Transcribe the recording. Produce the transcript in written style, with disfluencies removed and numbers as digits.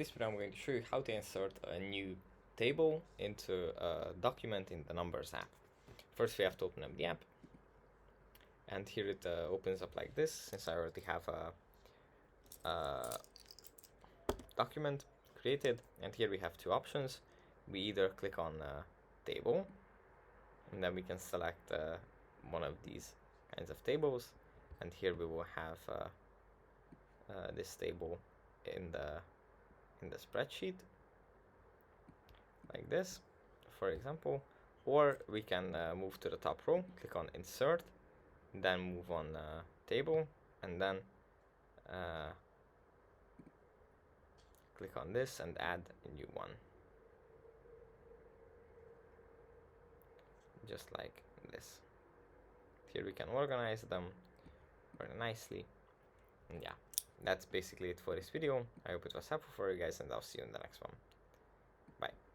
this video I'm going to show you how to insert a new table into a document in the Numbers app. First we have to open up the app, and here it opens up like this. Since I already have a document created, and here we have two options. We either click on table, and then we can select one of these kinds of tables, and here we will have this table in the spreadsheet like this, for example. Or we can move to the top row, click on insert, then move on table, and then click on this and add a new one, just like this. Here we can organize them very nicely. And yeah, that's basically it for this video. I hope it was helpful for you guys, and I'll see you in the next one. Bye.